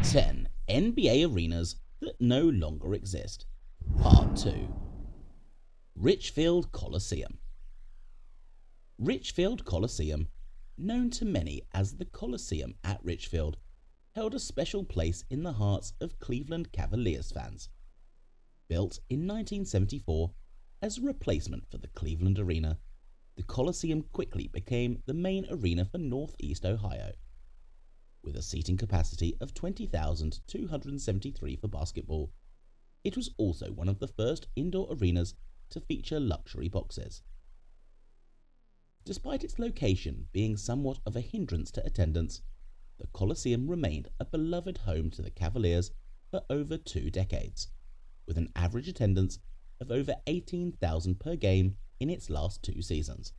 10 NBA arenas that no longer exist. Part 2. Richfield Coliseum. Richfield Coliseum, known to many as the Coliseum at Richfield, held a special place in the hearts of Cleveland Cavaliers fans. Built in 1974 as a replacement for the Cleveland Arena, the Coliseum quickly became the main arena for Northeast Ohio. With a seating capacity of 20,273 for basketball, it was also one of the first indoor arenas to feature luxury boxes. Despite its location being somewhat of a hindrance to attendance, the Coliseum remained a beloved home to the Cavaliers for over 2 decades, with an average attendance of over 18,000 per game in its last 2 seasons.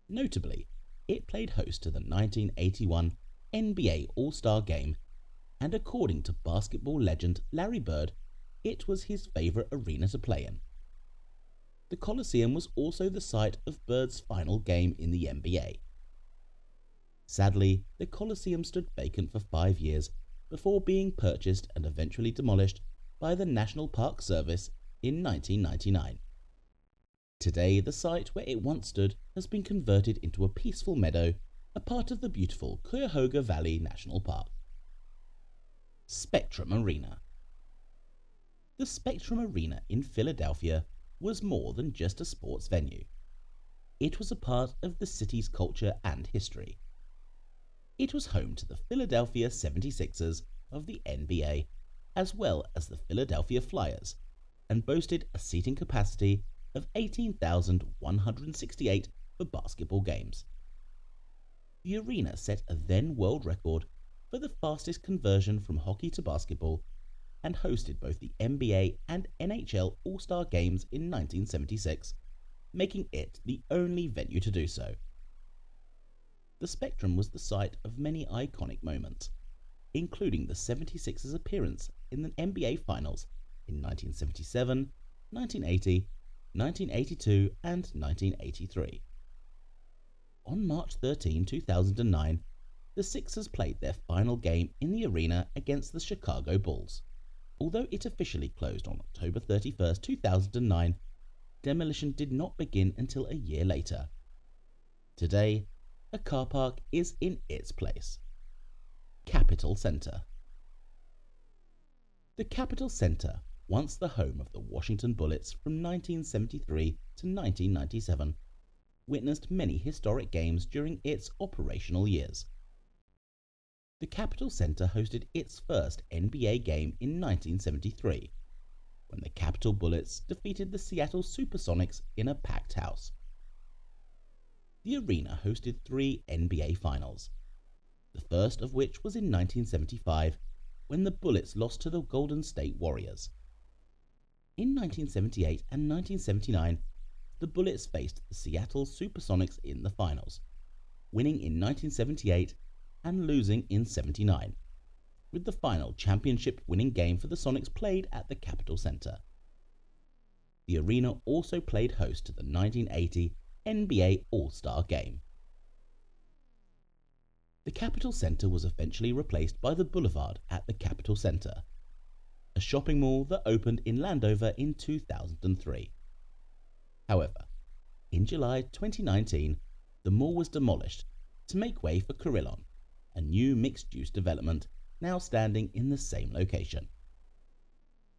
Notably, it played host to the 1981 NBA All-Star Game, and according to basketball legend Larry Bird, it was his favourite arena to play in. The Coliseum was also the site of Bird's final game in the NBA. Sadly, the Coliseum stood vacant for 5 years before being purchased and eventually demolished by the National Park Service in 1999. Today, the site where it once stood has been converted into a peaceful meadow, a part of the beautiful Cuyahoga Valley National Park. Spectrum Arena. The Spectrum Arena in Philadelphia was more than just a sports venue. It was a part of the city's culture and history. It was home to the Philadelphia 76ers of the NBA, as well as the Philadelphia Flyers, and boasted a seating capacity of 18,168 for basketball games. The arena set a then world record for the fastest conversion from hockey to basketball and hosted both the NBA and NHL All-Star Games in 1976, making it the only venue to do so. The Spectrum was the site of many iconic moments, including the 76ers' appearance in the NBA Finals in 1977, 1980, 1982 and 1983. On March 13, 2009, the Sixers played their final game in the arena against the Chicago Bulls. Although it officially closed on October 31, 2009, demolition did not begin until a year later. Today, a car park is in its place. Capitol Center. The Capitol Center, once the home of the Washington Bullets from 1973 to 1997, witnessed many historic games during its operational years. The Capitol Center hosted its first NBA game in 1973, when the Capitol Bullets defeated the Seattle Supersonics in a packed house. The arena hosted 3 NBA Finals, the first of which was in 1975, when the Bullets lost to the Golden State Warriors. In 1978 and 1979, the Bullets faced the Seattle Supersonics in the finals, winning in 1978 and losing in 79, with the final championship-winning game for the Sonics played at the Capitol Center. The arena also played host to the 1980 NBA All-Star Game. The Capitol Center was eventually replaced by the Boulevard at the Capitol Center, a shopping mall that opened in Landover in 2003. However, in July 2019, the mall was demolished to make way for Carillon, a new mixed-use development now standing in the same location.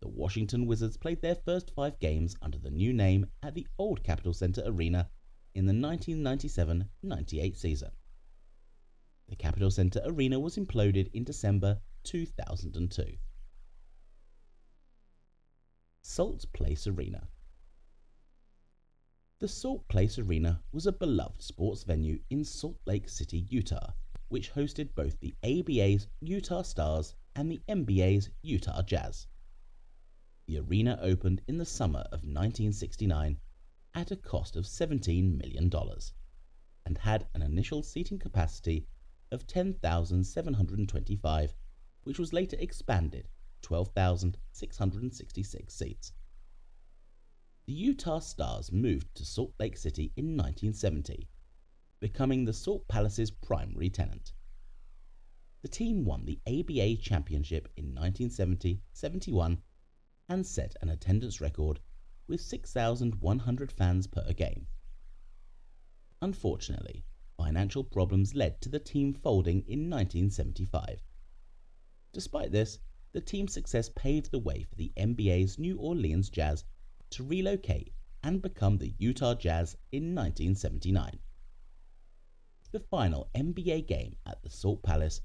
The Washington Wizards played their first 5 games under the new name at the old Capitol Center Arena in the 1997-98 season. The Capitol Center Arena was imploded in December 2002. Salt Place Arena. The Salt Place Arena was a beloved sports venue in Salt Lake City, Utah, which hosted both the ABA's Utah Stars and the NBA's Utah Jazz. The arena opened in the summer of 1969 at a cost of $17 million and had an initial seating capacity of 10,725, which was later expanded to 12,666 seats. The Utah Stars moved to Salt Lake City in 1970, becoming the Salt Palace's primary tenant. the team won the ABA Championship in 1970-71 and set an attendance record with 6,100 fans per game. Unfortunately, financial problems led to the team folding in 1975. Despite this, the team's success paved the way for the NBA's New Orleans Jazz to relocate and become the Utah Jazz in 1979. The final NBA game at the Salt Palace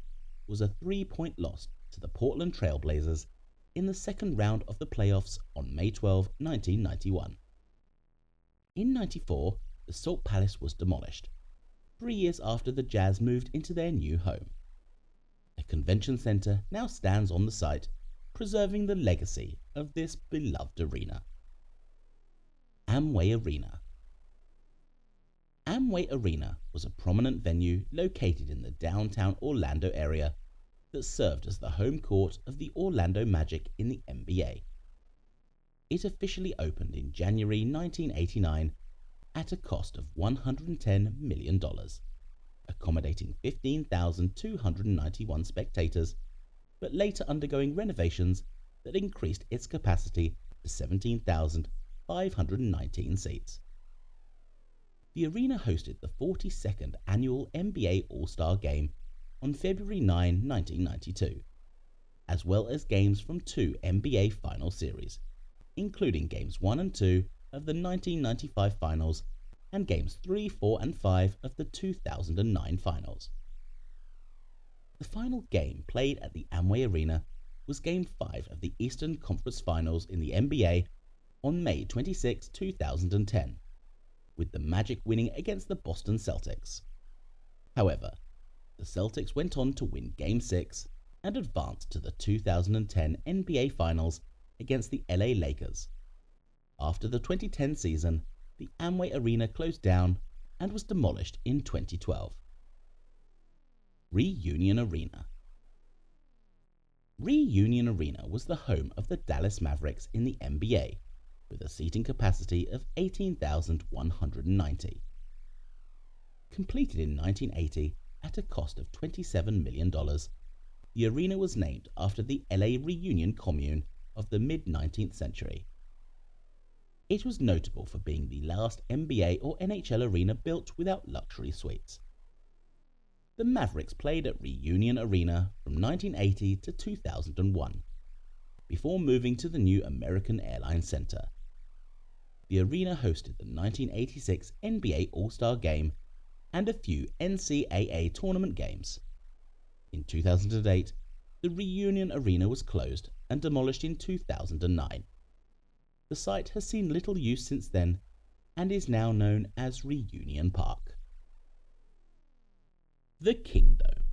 was a 3-point loss to the Portland Trail Blazers in the second round of the playoffs on May 12, 1991. In 94, the Salt Palace was demolished, 3 years after the Jazz moved into their new home. A convention center now stands on the site, preserving the legacy of this beloved arena. AMWAY Arena. AMWAY Arena was a prominent venue located in the downtown Orlando area that served as the home court of the Orlando Magic in the NBA. It officially opened in January 1989 at a cost of $110 million, accommodating 15,291 spectators, but later undergoing renovations that increased its capacity to 17,519 seats. The arena hosted the 42nd annual NBA All-Star Game on February 9, 1992, as well as games from 2 NBA Final Series, including Games 1 and 2 of the 1995 Finals and Games 3, 4 and 5 of the 2009 Finals. The final game played at the AMWAY Arena was Game 5 of the Eastern Conference Finals in the NBA on May 26, 2010, with the Magic winning against the Boston Celtics. However, the Celtics went on to win Game 6 and advanced to the 2010 NBA Finals against the LA Lakers. After the 2010 season, the AMWAY Arena closed down and was demolished in 2012. Reunion Arena. Reunion Arena was the home of the Dallas Mavericks in the NBA, with a seating capacity of 18,190. Completed in 1980 at a cost of $27 million, the arena was named after the LA Reunion commune of the mid-19th century. It was notable for being the last NBA or NHL arena built without luxury suites. The Mavericks played at Reunion Arena from 1980 to 2001, before moving to the new American Airlines Center. The arena hosted the 1986 NBA All-Star Game and a few NCAA tournament games. In 2008, the Reunion Arena was closed and demolished in 2009. The site has seen little use since then and is now known as Reunion Park. The Kingdome.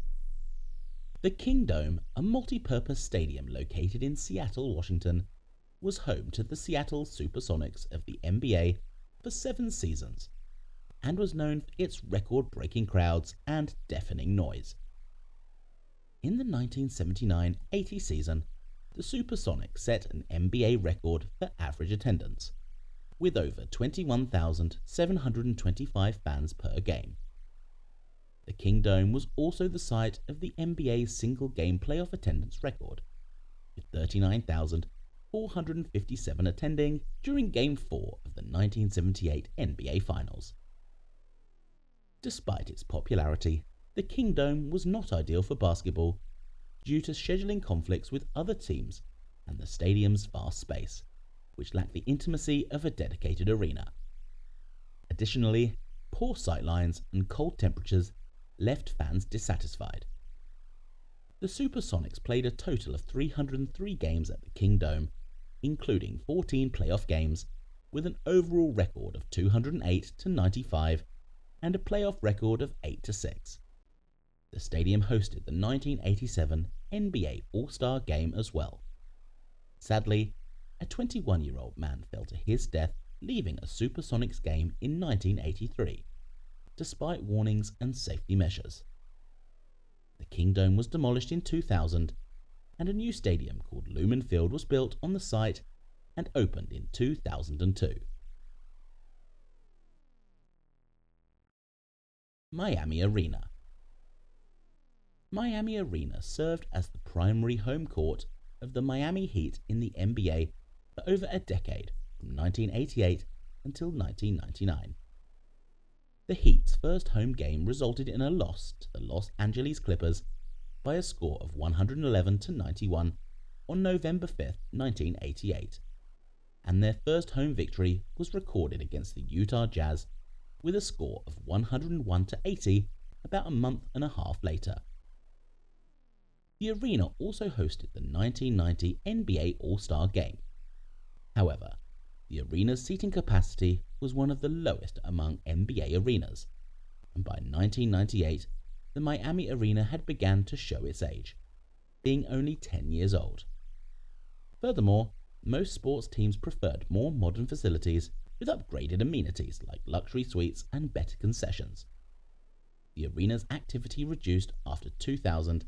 The Kingdome, a multi-purpose stadium located in Seattle, Washington, was home to the Seattle Supersonics of the NBA for 7 seasons and was known for its record-breaking crowds and deafening noise. In the 1979-80 season, the Supersonics set an NBA record for average attendance, with over 21,725 fans per game. The Kingdome was also the site of the NBA's single-game playoff attendance record, with 39,457 attending during Game 4 of the 1978 NBA Finals. Despite its popularity, the Kingdome was not ideal for basketball due to scheduling conflicts with other teams and the stadium's vast space, which lacked the intimacy of a dedicated arena. Additionally, poor sightlines and cold temperatures left fans dissatisfied. The Supersonics played a total of 303 games at the Kingdome, including 14 playoff games, with an overall record of 208-95 and a playoff record of 8-6. The stadium hosted the 1987 NBA All-Star Game as well. Sadly, a 21-year-old man fell to his death leaving a Supersonics game in 1983, despite warnings and safety measures. The Kingdome was demolished in 2000, and a new stadium called Lumen Field was built on the site and opened in 2002. Miami Arena. Miami Arena served as the primary home court of the Miami Heat in the NBA for over a decade, from 1988 until 1999. The Heat's first home game resulted in a loss to the Los Angeles Clippers by a score of 111-91 on November 5, 1988, and their first home victory was recorded against the Utah Jazz with a score of 101-80 about a month and a half later. The arena also hosted the 1990 NBA All-Star Game. However, the arena's seating capacity was one of the lowest among NBA arenas, and by 1998, the Miami Arena had begun to show its age, being only 10 years old. Furthermore, most sports teams preferred more modern facilities with upgraded amenities like luxury suites and better concessions. The arena's activity reduced after 2000,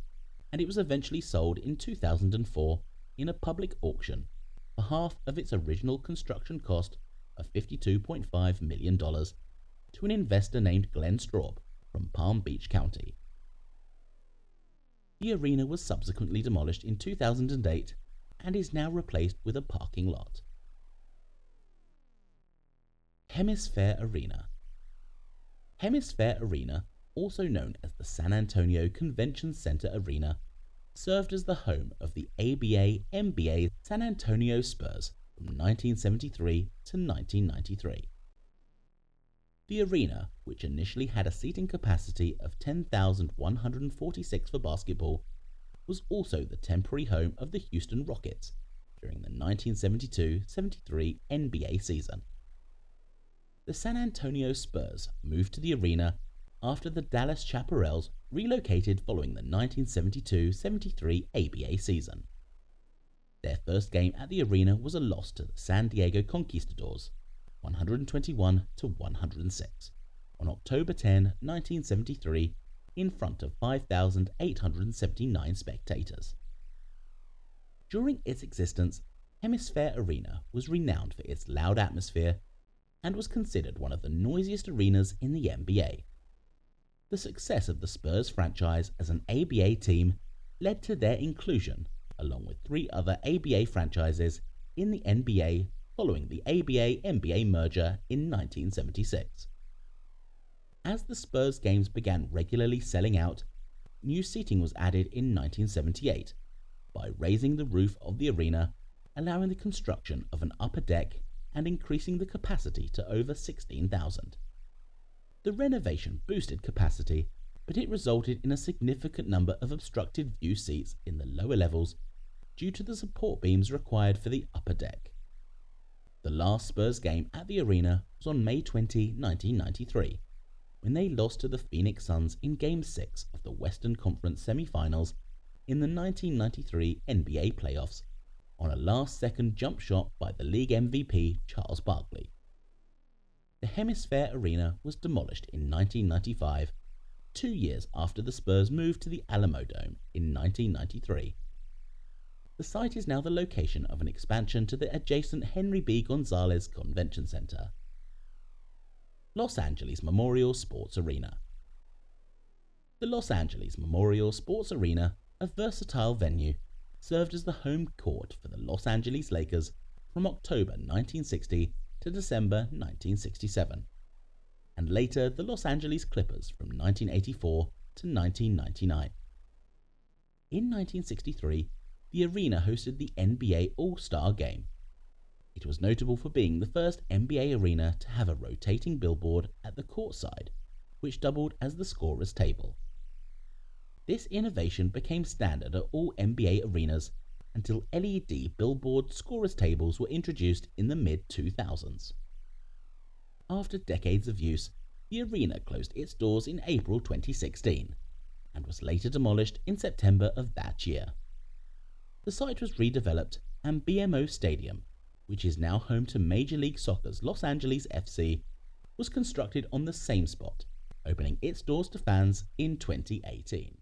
and it was eventually sold in 2004 in a public auction for half of its original construction cost of $52.5 million to an investor named Glenn Straub from Palm Beach County. The arena was subsequently demolished in 2008 and is now replaced with a parking lot. HEMISFAIR Arena. HEMISFAIR Arena, also known as the San Antonio Convention Center Arena, served as the home of the ABA-MBA San Antonio Spurs from 1973 to 1993. The arena, which initially had a seating capacity of 10,146 for basketball, was also the temporary home of the Houston Rockets during the 1972-73 NBA season. The San Antonio Spurs moved to the arena after the Dallas Chaparrals relocated following the 1972-73 ABA season. Their first game at the arena was a loss to the San Diego Conquistadors, 121-106, on October 10, 1973, in front of 5,879 spectators. During its existence, HEMISFAIR Arena was renowned for its loud atmosphere and was considered one of the noisiest arenas in the NBA. The success of the Spurs franchise as an ABA team led to their inclusion, along with 3 other ABA franchises, in the NBA following the ABA-NBA merger in 1976. As the Spurs games began regularly selling out, new seating was added in 1978 by raising the roof of the arena, allowing the construction of an upper deck and increasing the capacity to over 16,000. The renovation boosted capacity, but it resulted in a significant number of obstructed view seats in the lower levels due to the support beams required for the upper deck. The last Spurs game at the arena was on May 20, 1993, when they lost to the Phoenix Suns in Game 6 of the Western Conference semi-finals in the 1993 NBA playoffs on a last-second jump shot by the league MVP Charles Barkley. The HEMISFAIR Arena was demolished in 1995, 2 years after the Spurs moved to the Alamodome in 1993. The site is now the location of an expansion to the adjacent Henry B. Gonzalez Convention Center. Los Angeles Memorial Sports Arena. The Los Angeles Memorial Sports Arena, a versatile venue, served as the home court for the Los Angeles Lakers from October 1960 to December 1967, and later the Los Angeles Clippers from 1984 to 1999. In 1963, the arena hosted the NBA All-Star Game. It was notable for being the first NBA arena to have a rotating billboard at the courtside, which doubled as the scorer's table. This innovation became standard at all NBA arenas until LED billboard scorer's tables were introduced in the mid-2000s. After decades of use, the arena closed its doors in April 2016 and was later demolished in September of that year. The site was redeveloped, and BMO Stadium, which is now home to Major League Soccer's Los Angeles FC, was constructed on the same spot, opening its doors to fans in 2018.